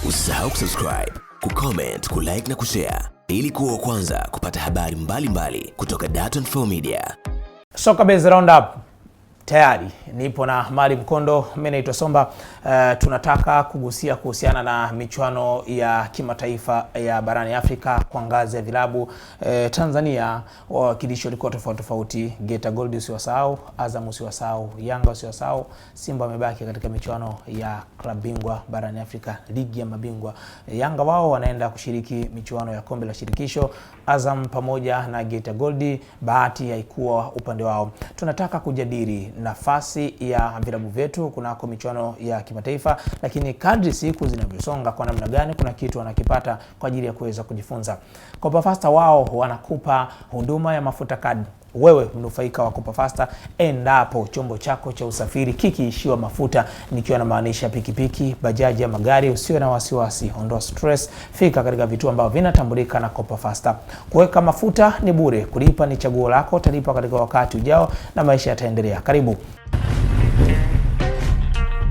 Usisahau kusubscribe, kucomment, kulike na kushare ili kuwa kwanza kupata habari mbalimbali kutoka Dar24 Media. Soka Base Roundup tayari nipo na Mali Mkondo. Mimi naitwa Simba. Tunataka kugusia kuhusiana na michuano ya kimataifa ya barani Afrika kwa ngazi ya vilabu. Tanzania wakilisho liko tofauti. Geita Gold usiwasahau, Azam usiwasahau, Yanga usiwasahau. Simba wamebaki katika michuano ya klabu bingwa barani Afrika, ligi ya mabingwa. Yanga wao wanaenda kushiriki michuano ya kombe la shirikisho. Azam pamoja na Geita Gold bahati haikuwa upande wao. Tunataka kujadili nafasi ya vilabu vyetu kunako michuano ya kimataifa, lakini kadri siku zinavyosonga kwa namna gani kuna kitu wanakipata kwa ajili ya kuweza kujifunza. Kopa Fasta wao wanakupa huduma ya mafuta kadi. Wewe mnufaika wa Kopa Fasta, endapo chombo chako cha usafiri kikiishiwa mafuta, nikiwa na maanisha pikipiki, bajaji ya magari, usiwe na wasiwasi, ondoa stress, fika katika vituo ambavyo vinatambulika na Kopa Fasta. Kuweka mafuta ni bure, kulipa ni chaguo lako, utalipa katika wakati ujao na maisha yataendelea. Karibu.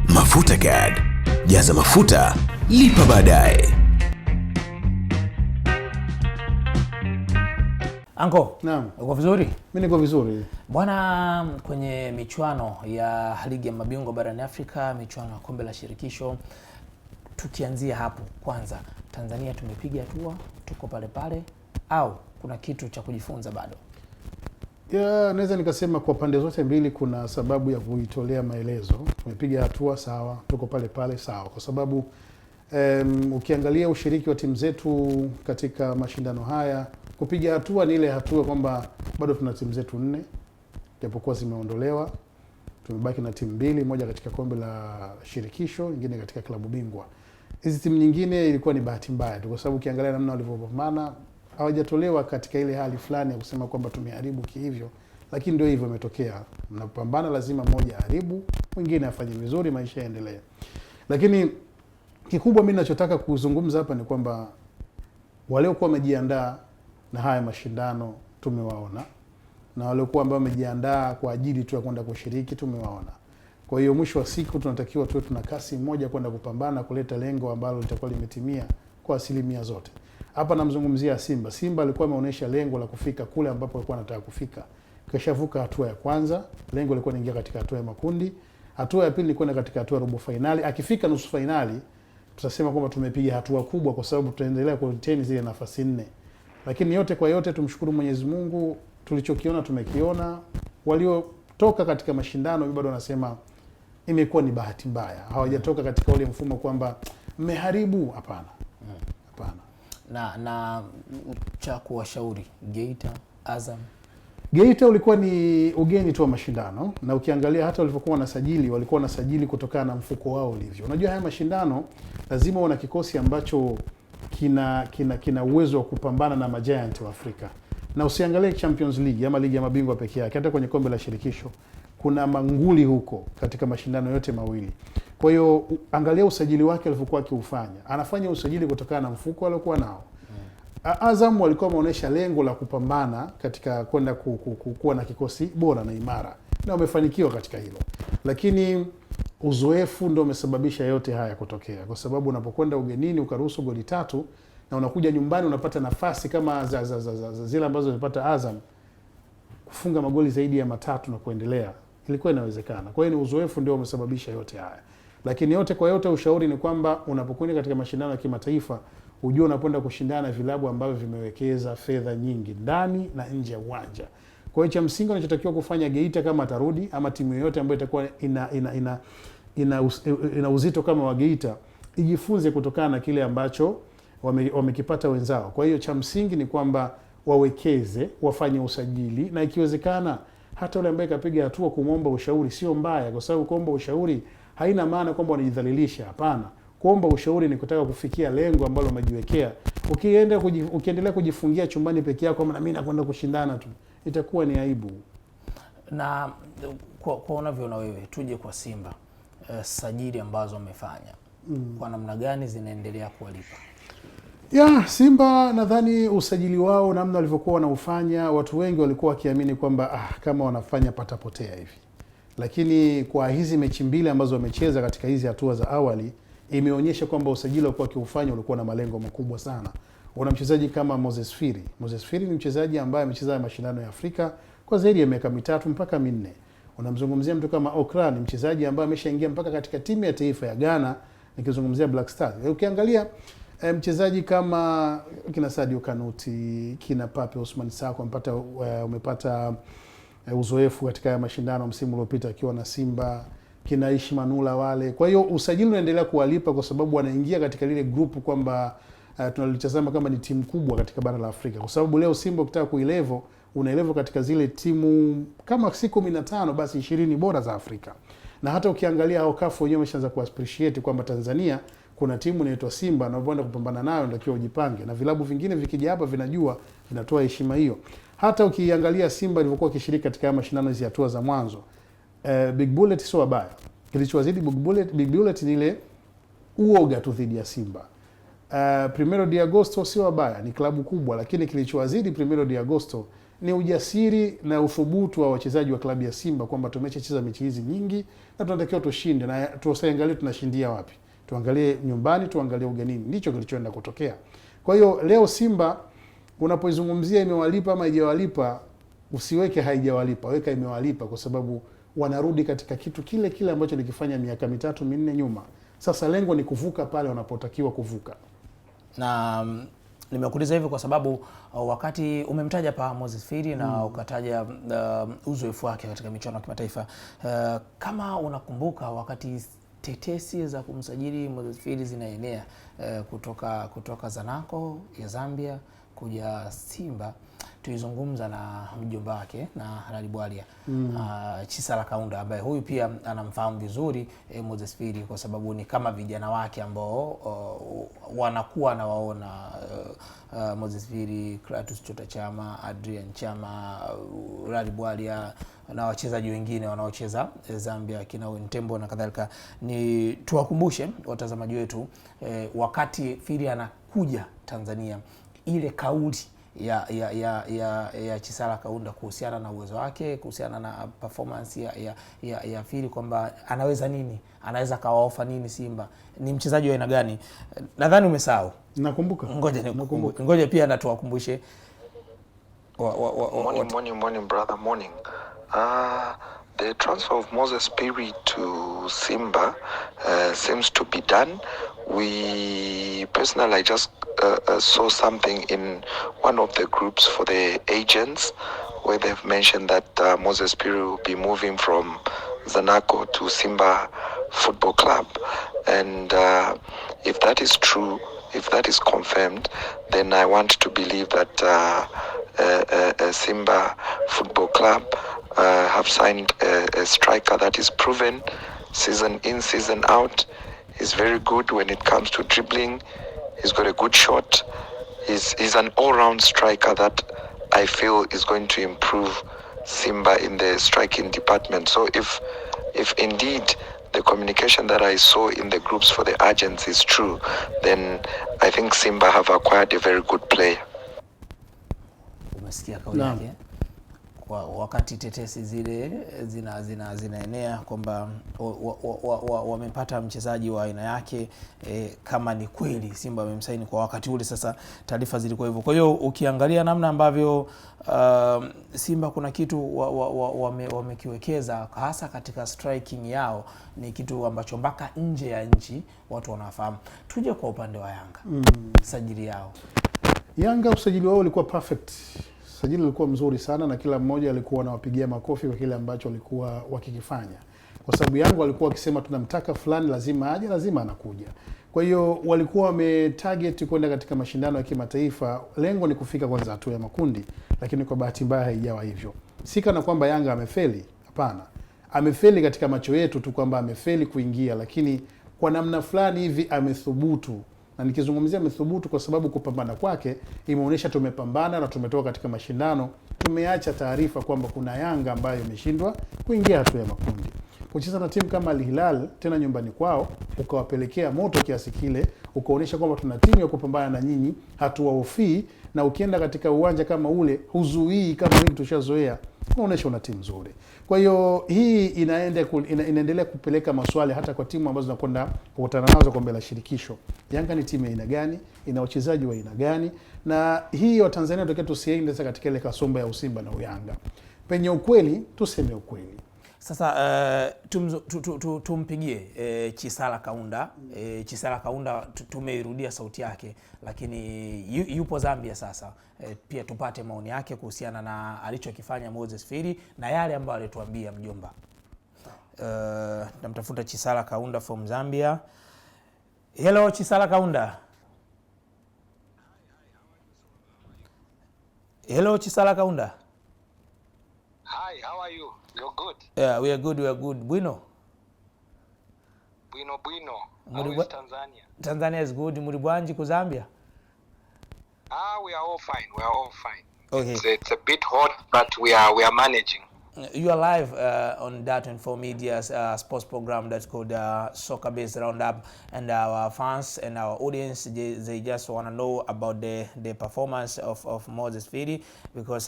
Mafuta Card. Jaza mafuta, lipa baadaye. Anko, naam, uko vizuri? Mimi niko vizuri. Bwana, kwenye michuano ya ligi ya mabingwa barani Afrika, michuano ya kombe la shirikisho, tukianzia hapo kwanza, Tanzania tumepiga hatua, tuko pale pale au kuna kitu cha kujifunza bado? Naweza nikasema kwa pande zote mbili kuna sababu ya kuitolea maelezo. Tumepiga hatua sawa, tuko pale pale sawa, kwa sababu ukiangalia ushiriki wa timu zetu katika mashindano haya, kupiga hatua ni ile hatua kwamba bado tuna timu zetu 4 japokuwa zimeondolewa. Tumebaki na timu 2, moja katika kombe la shirikisho, nyingine katika klabu bingwa. Hizi timu nyingine ilikuwa ni bahati mbaya tu, kwa sababu ukiangalia namna walivyopambana hawajatolewa katika ile hali fulani ya kusema kwamba tumeharibu kihivyo, lakini ndio hivyo imetokea. Mnapambana, lazima mmoja haribu, mwingine afanye vizuri, maisha yaendelee. Lakini kikubwa mimi ninachotaka kuzungumza hapa ni kwamba waliokuwa wamejiandaa na haya mashindano tumewaona, na waliokuwa ambao wamejiandaa kwa ajili tu ya kwenda kushiriki tumewaona. Kwa hiyo mwisho wa siku tunatakiwa tuwe tuna kasi moja kwenda kupambana kuleta lengo ambalo litakuwa limetimia kwa asilimia zote. Hapa namzungumzia Simba. Simba alikuwa ameonyesha lengo la kufika kule ambapo alikuwa anataka kufika. Kishavuka hatua ya kwanza, lengo lilikuwa kuingia katika hatua ya makundi. Hatua ya pili ilikuwa katika hatua ya robo finali. Akifika nusu finali, tutasema kwamba tumepiga hatua kubwa, kwa sababu tutaendelea kuretain zile nafasi 4. Lakini yote kwa yote tumshukuru Mwenyezi Mungu, tulichokiona tumekiona. Waliotoka katika mashindano bado wanasema imekuwa ni bahati mbaya. Hawajatoka katika ule mfumo kwamba mmeharibu, hapana. Hapana. Na cha kuwashauri Geita, Azam. Geita ulikuwa ni ugeni tu wa mashindano, na ukiangalia hata walivyokuwa wanasajili, walikuwa wanasajili kutokana na mfuko wao ulivyo. Unajua haya mashindano lazima wana kikosi ambacho kina uwezo wa kupambana na majiant wa Afrika. Na usiangalie Champions League ama ligi ya mabingwa pekee yake, hata kwenye kombe la shirikisho kuna manguli huko katika mashindano yote mawili. Kwa hiyo angalia usajili wake alivyokuwa akiufanya. Anafanya usajili kutokana na mfuko aliokuwa nao. Azam walikuwa wameonyesha lengo la kupambana katika kwenda kuwa na kikosi bora na imara, na wamefanikiwa katika hilo. Lakini uzoefu ndio umesababisha yote haya kutokea, kwa sababu unapokwenda ugenini ukaruhusu goli 3 na unakuja nyumbani unapata nafasi kama zile ambazo zilipata Azam kufunga magoli zaidi ya 3 na kuendelea, ilikuwa inawezekana. Kwa hiyo ni uzoefu ndio umesababisha yote haya. Lakini yote kwa yote ushauri ni kwamba unapokwenda katika mashindano ya kimataifa, ujue unakwenda kushindana na vilabu ambavyo vimewekeza fedha nyingi ndani na nje ya uwanja. Kwa hiyo cha msingi unachotakiwa kufanya Geita, kama atarudi ama timu yoyote ambayo itakuwa ina uzito kama wa Geita, ijifunze kutokana na kile ambacho wamekipata wenzao. Kwa hiyo cha msingi ni kwamba wawekeze, wafanye usajili, na ikiwezekana hata yule ambaye kapiga hatua kumomba ushauri sio mbaya, kwa sababu kuomba ushauri haina maana kwamba wanajidhalilisha, hapana. Kuomba ushauri ni kutaka kufikia lengo ambalo umejiwekea. Ukiendelea kujifungia chumbani peke yako kama mimi nakwenda kushindana tu, itakuwa ni aibu. Na kwa unavyoona wewe, tuje kwa Simba, sajili ambazo wamefanya kwa namna gani zinaendelea kuwalipa? Simba nadhani usajili wao namna walivyokuwa wanaufanya, watu wengi walikuwa wakiamini kwamba kama wanafanya patapotea hivi. Lakini kwa hizi mechi mbili ambazo wamecheza katika hizi hatua za awali, imeonyesha kwamba usajili ulikuwa kiufanya ulikuwa na malengo makubwa sana. Una mchezaji kama Phiri. Phiri ni mchezaji ambaye amecheza mashindano ya Afrika kwa zaidi ya miaka 3 mpaka 4. Unamzungumzia mtu kama Okra, ni mchezaji ambaye ameshaingia mpaka katika timu ya taifa ya Ghana, nikizungumzia Black Stars. Ukiangalia mchezaji kama kina Sadio Kanuti, kina Pape Osman Sako umepata uzoefu katika mashindano msimu uliopita akiwa na Simba, kina Ishi Manula wale. Kwa hiyo usajili unaendelea kuwalipa kwa sababu wanaingia katika lile grupu kwamba tunalitazama kama ni timu kubwa katika bara la Afrika. Kwa sababu leo Simba ukitaka kuilevo, unaelevo katika zile timu kama si 15 basi 20 bora za Afrika. Na hata ukiangalia hao kafu wenyewe wameshaanza kuappreciate kwamba Tanzania kuna timu inaitwa Simba na unapoenda kupambana nayo ndio ujipange. Na vilabu vingine vikija hapa vinajua vinatoa heshima hiyo. Hata ukiangalia Simba ilivyokuwa kishiriki katika mashindano hizi hatua za mwanzo, Big Bullet sio wabaya. Kilichowazidi Big Bullet ni ile uoga tu dhidi ya Simba. Primero de Agosto sio wabaya, ni klabu kubwa, lakini kilichowazidi Primero de Agosto ni ujasiri na uthubutu wa wachezaji wa klabu ya Simba kwamba tumecheza mechi hizi nyingi na tunatakiwa tushinde, na tusiangalie tunashindia wapi. Tuangalie nyumbani, tuangalie ugenini. Ndicho kilichoenda kutokea. Kwa hiyo leo Simba unapoizungumzia imewalipa ama haijawalipa, usiweke haijawalipa, weka imewalipa, kwa sababu wanarudi katika kitu kile kile ambacho nilikifanya miaka 3-4 nyuma. Sasa lengo ni kuvuka pale wanapotakiwa kuvuka. Na nimekuuliza hivi kwa sababu wakati umemtaja pa Phiri na ukataja uzoefu wake katika michuano ya kimataifa, kama unakumbuka wakati tetesi za kumsajili Phiri zinaenea kutoka Zanaco ya Zambia kuja Simba, tuizungumza na mjomba wake na Halali Chisala Kaunda, ambaye huyu pia anamfahamu vizuri Phiri kwa sababu ni kama vijana wake ambao wanakuwa na waona Phiri, Kratos Chota Chama, Adrian Chama, Halali na wachezaji wengine wanaocheza Zambia kina Ntembo na kadhalika. Ni tuwakumbushe watazamaji wetu wakati Phiri anakuja Tanzania, ile kauli ya Chisala Kaunda kuhusiana na uwezo wake, kuhusiana na performance ya Phiri kwamba anaweza nini, anaweza kawaofa nini Simba, ni mchezaji wa aina gani. Nadhani umesahau. Nakumbuka. Ngoja pia na tuwakumbushe. Morning brother, morning. The transfer of Phiri to Simba seems to be done. We personally, I just saw something in one of the groups for the agents where they've mentioned that Phiri will be moving from Zanaco to Simba Football Club. And if that is true, if that is confirmed, then I want to believe that Simba Football Club have signed a striker that is proven season in, season out. He's very good when it comes to dribbling. He's got a good shot. He's an all-round striker that I feel is going to improve Simba in the striking department. So if indeed the communication that I saw in the groups for the agents is true, then I think Simba have acquired a very good player. Umesikia kauli yake? Wakati tetesi zile zinaenea kwamba wamepata mchezaji wa aina yake, kama ni kweli Simba wamemsaini kwa wakati ule, sasa taarifa zilikuwa hivyo. Kwa hiyo ukiangalia namna ambavyo Simba kuna kitu wamekiwekeza hasa katika striking yao, ni kitu ambacho mpaka nje ya nchi watu wanafahamu. Tuje kwa upande wa Yanga. Sajili yao. Yanga usajili wao ulikuwa perfect. Sajili ulikuwa mzuri sana na kila mmoja alikuwa anawapigia makofi kwa kile ambacho walikuwa wakikifanya. Kwa sababu Yanga walikuwa wakisema tunamtaka fulani, lazima aje, lazima anakuja. Kwa hiyo walikuwa wametarget kwenda katika mashindano ya kimataifa. Lengo ni kufika kwanza hatua ya makundi, lakini kwa bahati mbaya haijawa hivyo. Si kana kwamba Yanga amefeli, hapana. Amefeli katika macho yetu tu kwamba amefeli kuingia, lakini kwa namna fulani hivi amethubutu. Na nikizungumzia amethubutu kwa sababu kupambana kwake imeonyesha tumepambana na tumetoka katika mashindano, tumeacha taarifa kwamba kuna Yanga ambayo imeshindwa kuingia hatua ya makundi. kucheza na timu kama Al Hilal tena nyumbani kwao, ukawapelekea moto kiasi kile, ukaonyesha kwamba tuna timu ya kupambana na nyinyi, hatuwahofii, na ukienda katika uwanja kama ule huzuii kama hivi tushazoea, unaonyesha una timu nzuri. Kwa hiyo hii inaendelea kupeleka maswali hata kwa timu ambazo zinakwenda kukutana nazo kombe la shirikisho. Yanga ni timu ya aina gani? Ina wachezaji wa aina gani? Na hii Watanzania tokea tusiende sasa katika ile kasomba ya Usimba na Uyanga. Penye ukweli tuseme ukweli. Sasa tumpigie Chisala Kaunda. Chisala Kaunda tumeirudia sauti yake, lakini yupo Zambia sasa. Pia tupate maoni yake kuhusiana na alichokifanya Moses Phiri na yale ambayo alituambia mjomba. Namtafuta Chisala Kaunda from Zambia. Hello Chisala Kaunda. Hello Chisala Kaunda. Hi, how are you? You're good? Yeah, we are good, we are good. Bueno. How is Tanzania? Tanzania is good. Muribwanji ku Zambia? We are all fine. Okay. It's a bit hot, but we are managing. You are live on Data4 Media's sports program that's called Soccer Based Roundup, and our fans and our audience, they just want to know about the performance of Moses Phiri, because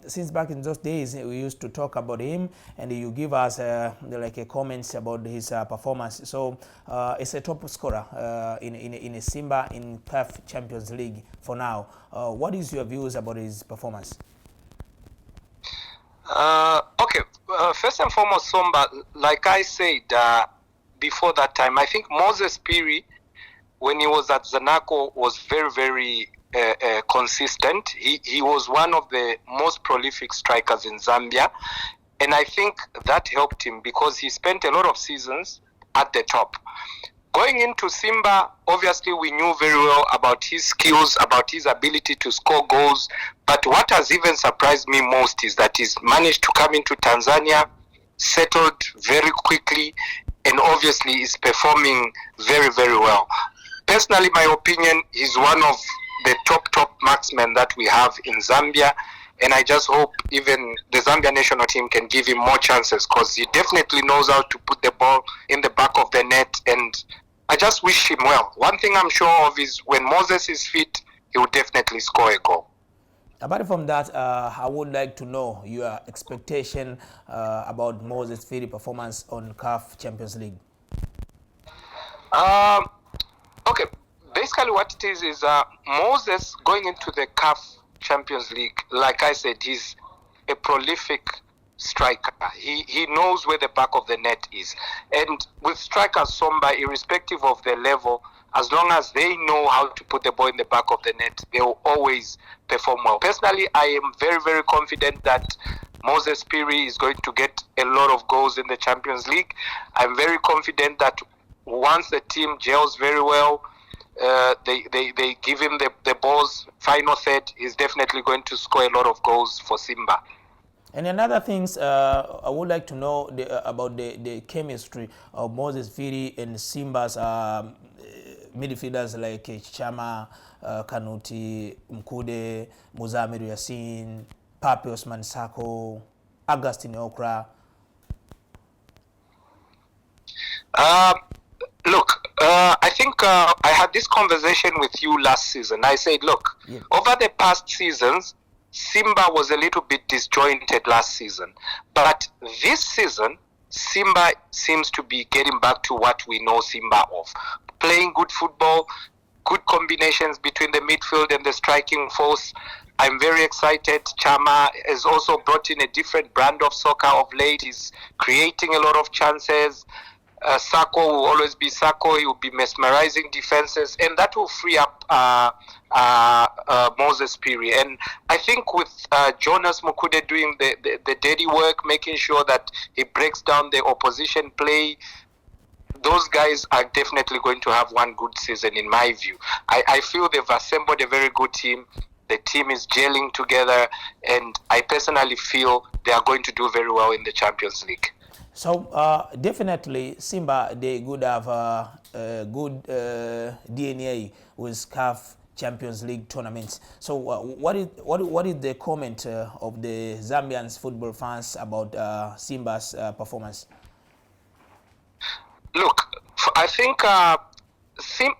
since back in those days we used to talk about him, and you give us like comments about his performance. So it's a top scorer in a Simba in CAF Champions League for now. What is your views about his performance? Okay. First and foremost, Somba, like I said before that time, I think Moses Phiri, when he was at Zanaco, was very, very consistent. He was one of the most prolific strikers in Zambia, and I think that helped him because he spent a lot of seasons at the top. Going into Simba, obviously we knew very well about his skills, about his ability to score goals. But what has even surprised me most is that he's managed to come into Tanzania, settled very quickly, and obviously is performing very, very well. Personally, my opinion, he's one of the top marksmen that we have in Zambia. And I just hope even the Zambia national team can give him more chances, because he definitely knows how to put the ball in the back of the net, and I just wish him well. One thing I'm sure of is when Moses is fit, he will definitely score a goal. Apart from that, I would like to know your expectation about Moses Phiri performance on CAF Champions League. Okay, basically what it is Moses going into the CAF Champions League, like I said, he's a prolific striker. He knows where the back of the net is. And with strikers, Somba, irrespective of the level, as long as they know how to put the ball in the back of the net, they will always perform well. Personally, I am very, very confident that Moses Phiri is going to get a lot of goals in the Champions League. I'm very confident that once the team gels very well, they give him the balls, final third, he's definitely going to score a lot of goals for Simba. And another things I would like to know about the chemistry of Moses Phiri and Simba's midfielders like Chama, Kanuti, Mkude, Muzamiru Yasin, Pape Osman Sako, Augustine Okra. Look, I think I had this conversation with you last season. I said, look, over the past seasons, Simba was a little bit disjointed last season. But this season, Simba seems to be getting back to what we know Simba of. Playing good football, good combinations between the midfield and the striking force. I'm very excited. Chama has also brought in a different brand of soccer of late. He's creating a lot of chances. Sako will always be Sako. He will be mesmerizing defenses, and that will free up Moses Phiri. And I think with Jonas Mukude doing the dirty work, making sure that he breaks down the opposition play, those guys are definitely going to have one good season in my view. I feel they've assembled a very good team. The team is gelling together, and I personally feel they are going to do very well in the Champions League. So definitely Simba, they could have good DNA with CAF Champions League tournaments. So what is the comment of the Zambian football fans about Simba's performance? Look, I think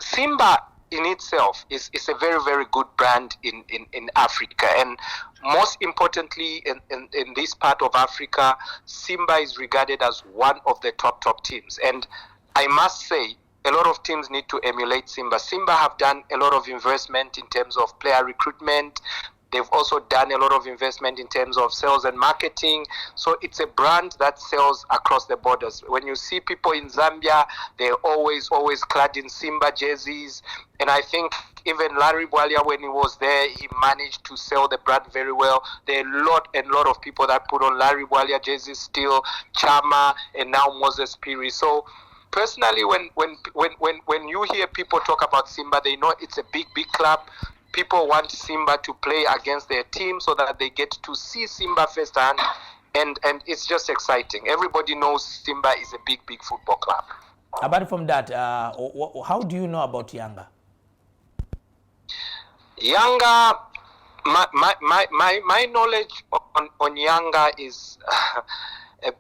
Simba in itself is a very, very good brand in Africa. And most importantly, in this part of Africa, Simba is regarded as one of the top teams. And I must say, a lot of teams need to emulate Simba. Simba have done a lot of investment in terms of player recruitment. They've also done a lot of investment in terms of sales and marketing. So it's a brand that sells across the borders. When you see people in Zambia, they're always clad in Simba jerseys. And I think even Larry Bwalia, when he was there, he managed to sell the brand very well. There are a lot of people that put on Larry Bwalia jerseys still, Chama, and now Moses Phiri. So personally, when you hear people talk about Simba, they know it's a big club. People want Simba to play against their team so that they get to see Simba firsthand, and it's just exciting. Everybody knows Simba is a big football club. Apart from that, how do you know about Yanga? Yanga, my knowledge on Yanga is a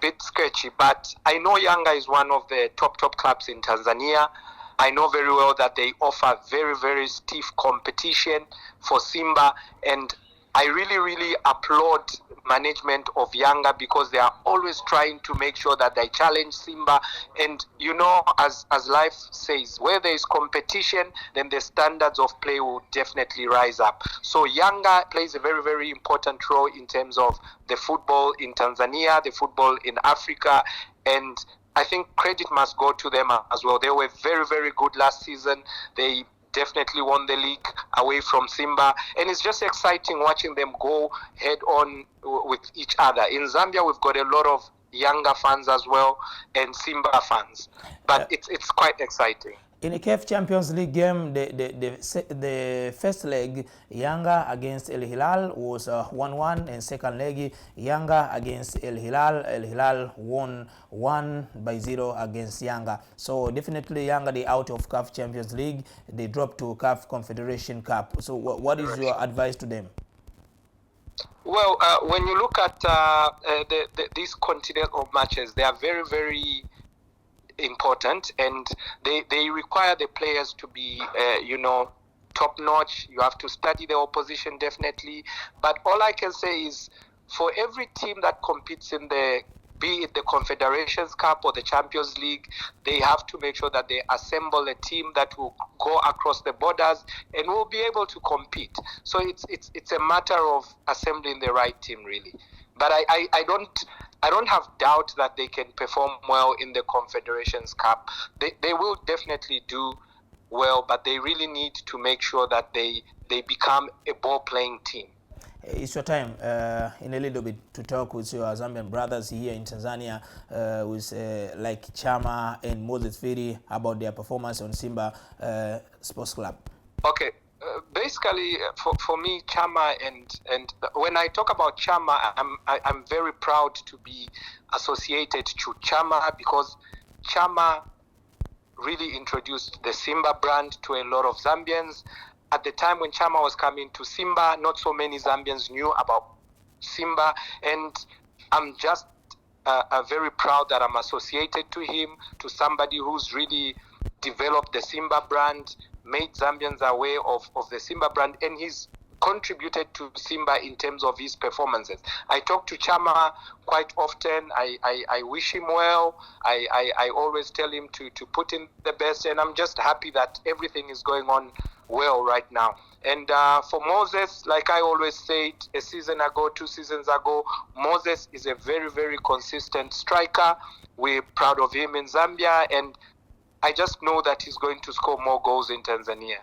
bit sketchy, but I know Yanga is one of the top clubs in Tanzania. I know very well that they offer very, very stiff competition for Simba, and I really applaud management of Yanga because they are always trying to make sure that they challenge Simba. And you know, as life says, where there is competition, then the standards of play will definitely rise up. So Yanga plays a very, very important role in terms of the football in Tanzania, the football in Africa, and I think credit must go to them as well. They were very, very good last season. They definitely won the league away from Simba. And it's just exciting watching them go head on with each other. In Zambia, we've got a lot of Yanga fans as well and Simba fans. But it's quite exciting. In the CAF Champions League game, the first leg, Yanga against El Hilal was 1-1, and second leg, Yanga against El Hilal. El Hilal won 1-0 against Yanga. So definitely Yanga, they out of CAF Champions League. They dropped to CAF Confederation Cup. So what is your advice to them? Well, when you look at these continental matches, they are very, very important, and they require the players to be top notch. You have to study the opposition definitely, but all I can say is for every team that competes in be it the Confederations Cup or the Champions League, they have to make sure that they assemble a team that will go across the borders and will be able to compete. So it's a matter of assembling the right team, really. But I don't have doubt that they can perform well in the Confederations Cup. They will definitely do well, but they really need to make sure that they become a ball-playing team. It's your time in a little bit to talk with your Zambian brothers here in Tanzania, with like Chama and Moses Phiri about their performance on Simba Sports Club. Okay. Basically, for me, Chama and when I talk about Chama, I'm very proud to be associated to Chama because Chama really introduced the Simba brand to a lot of Zambians. At the time when Chama was coming to Simba, not so many Zambians knew about Simba, and I'm just very proud that I'm associated to him, to somebody who's really developed the Simba brand, made Zambians aware of the Simba brand, and he's contributed to Simba in terms of his performances. I talk to Chama quite often. I wish him well. I always tell him to put in the best, and I'm just happy that everything is going on well right now. And for Moses, like I always said a season ago, 2 seasons ago, Moses is a very, very consistent striker. We're proud of him in Zambia, and I just know that he's going to score more goals in Tanzania.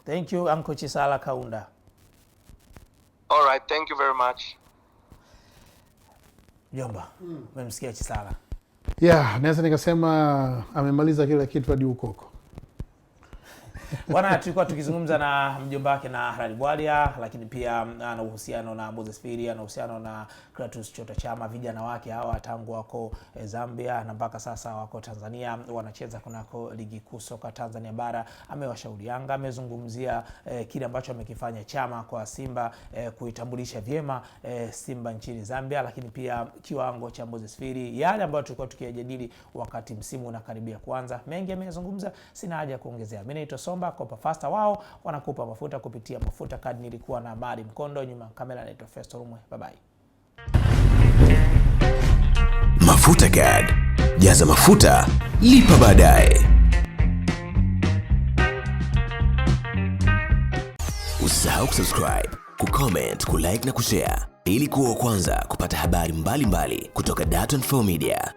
Thank you, Uncle Chisala Kaunda. All right, thank you very much. Jomba, mmemsikia Chisala. Yeah, naweza nikasema amemaliza kila kitu hadi ukoko. Bwana, tulikuwa tukizungumza na mjomba wake na Halali Bwalia, lakini pia ana uhusiano na Moses Phiri, ana uhusiano na Kratos Chota Chama. Vijana wake hawa tangu wako Zambia na mpaka sasa wako Tanzania, wanacheza kunako ligi kuu soka Tanzania bara. Amewashauri Yanga, amezungumzia kile ambacho amekifanya Chama kwa Simba, kuitambulisha vyema Simba nchini Zambia, lakini pia kiwango cha Moses Phiri, yale ambayo tulikuwa tukiyajadili wakati msimu unakaribia kuanza. Mengi amezungumza, sina haja ya kuongezea. Mimi naitwa Somba, Kopa Faster, wao wanakupa mafuta kupitia mafuta kadi. Nilikuwa na Mali Mkondo, nyuma kamera naitwa Festo Rumwe. Bye bye. Mafuta Card. Jaza mafuta, lipa baadaye. Usisahau kusubscribe, kucomment, kulike na kushare ili kuwa wa kwanza kupata habari mbalimbali kutoka Dar24 Media.